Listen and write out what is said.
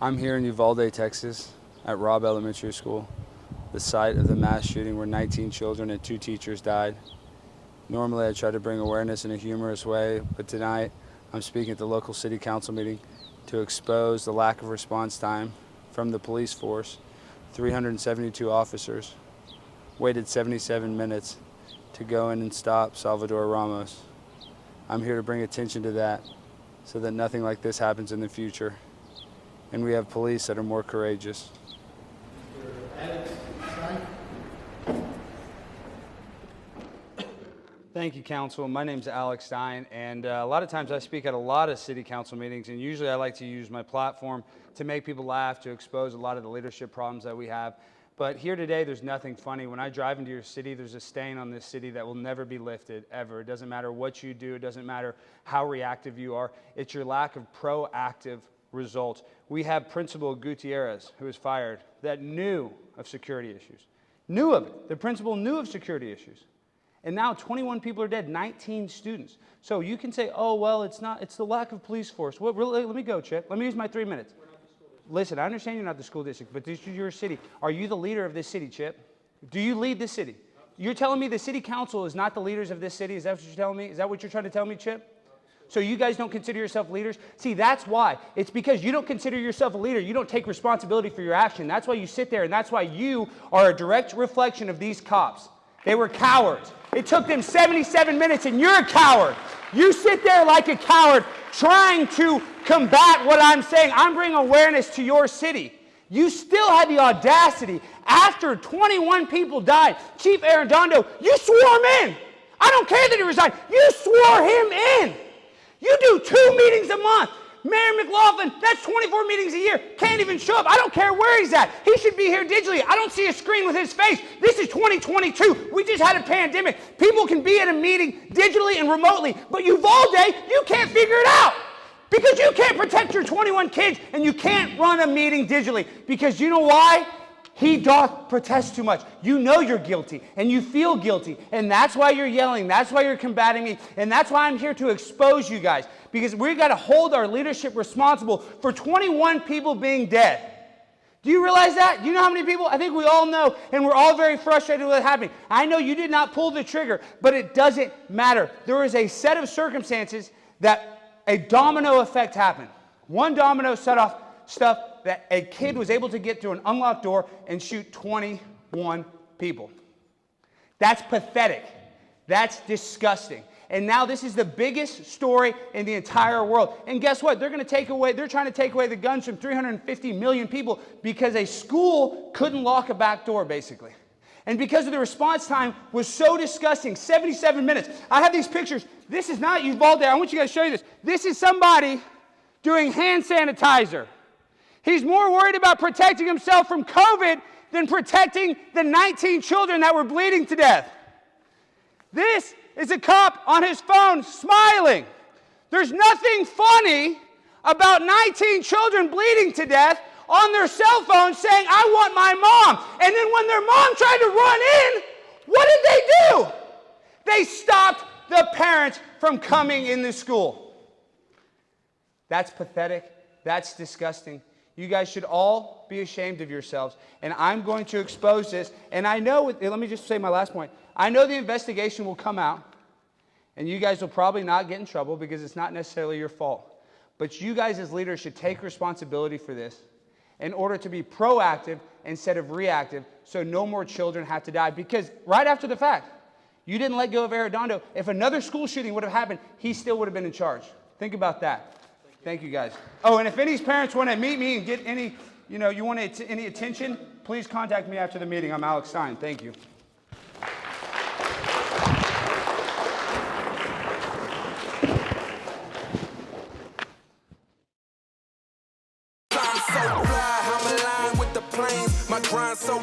I'm here in Uvalde, Texas, at Robb Elementary School, the site of the mass shooting where 19 children and 2 teachers died. Normally I try to bring awareness in a humorous way, but tonight I'm speaking at the local city council meeting to expose the lack of response time from the police force. 372 officers waited 77 minutes to go in and stop Salvador Ramos. I'm here to bring attention to that so that nothing like this happens in the future. And we have police that are more courageous. Thank you, Council. My name's Alex Stein, and a lot of times I speak at a lot of city council meetings, and usually I like to use my platform to make people laugh, to expose a lot of the leadership problems that we have. But here today, there's nothing funny. When I drive into your city, there's a stain on this city that will never be lifted, ever. It doesn't matter what you do. It doesn't matter how reactive you are. It's your lack of proactive results. We have Principal Gutierrez, who was fired, that knew of security issues. Knew of it. The principal knew of security issues. And now 21 people are dead, 19 students. So you can say, oh, well, it's the lack of police force. Well, really, let me go, Chip. Let me use my 3 minutes. Listen, I understand you're not the school district, but this is your city. Are you the leader of this city, Chip? Do you lead this city? You're telling me the city council is not the leaders of this city? Is that what you're telling me? Is that what you're trying to tell me, Chip? So you guys don't consider yourself leaders? See, that's why. It's because you don't consider yourself a leader. You don't take responsibility for your action. That's why you sit there, and that's why you are a direct reflection of these cops. They were cowards. It took them 77 minutes, and you're a coward. You sit there like a coward trying to combat what I'm saying. I'm bringing awareness to your city. You still had the audacity, after 21 people died, Chief Arredondo, you swore him in. I don't care that he resigned. You swore him in. You do 2 meetings a month. Mayor McLaughlin, that's 24 meetings a year. Can't even show up. I don't care where he's at. He should be here digitally. I don't see a screen with his face. This is 2022. We just had a pandemic. People can be at a meeting digitally and remotely, but Uvalde, you can't figure it out because you can't protect your 21 kids and you can't run a meeting digitally because you know why? He doth protest too much. You know you're guilty, and you feel guilty, and that's why you're yelling. That's why you're combating me, and that's why I'm here to expose you guys, because we've got to hold our leadership responsible for 21 people being dead. Do you realize that? Do you know how many people? I think we all know, and we're all very frustrated with what's happening. I know you did not pull the trigger, but it doesn't matter. There is a set of circumstances that a domino effect happened. One domino set off stuff that a kid was able to get through an unlocked door and shoot 21 people. That's pathetic. That's disgusting. And now this is the biggest story in the entire world. And guess what? They're trying to take away the guns from 350 million people because a school couldn't lock a back door, basically. And because of the response time was so disgusting, 77 minutes. I have these pictures. This is not Uvalde. I want you guys to show you this. This is somebody doing hand sanitizer. He's more worried about protecting himself from COVID than protecting the 19 children that were bleeding to death. This is a cop on his phone smiling. There's nothing funny about 19 children bleeding to death on their cell phone saying, I want my mom. And then when their mom tried to run in, what did they do? They stopped the parents from coming in the school. That's pathetic. That's disgusting. You guys should all be ashamed of yourselves, and I'm going to expose this. And I know, let me just say my last point. I know the investigation will come out, and you guys will probably not get in trouble because it's not necessarily your fault. But you guys as leaders should take responsibility for this in order to be proactive instead of reactive so no more children have to die. Because right after the fact, you didn't let go of Arredondo. If another school shooting would have happened, he still would have been in charge. Think about that. Thank you, guys. Oh, and if any parents want to meet me and get any, you want any attention, please contact me after the meeting. I'm Alex Stein. Thank you. I'm so fly, I'm aligned with the planes. My grind so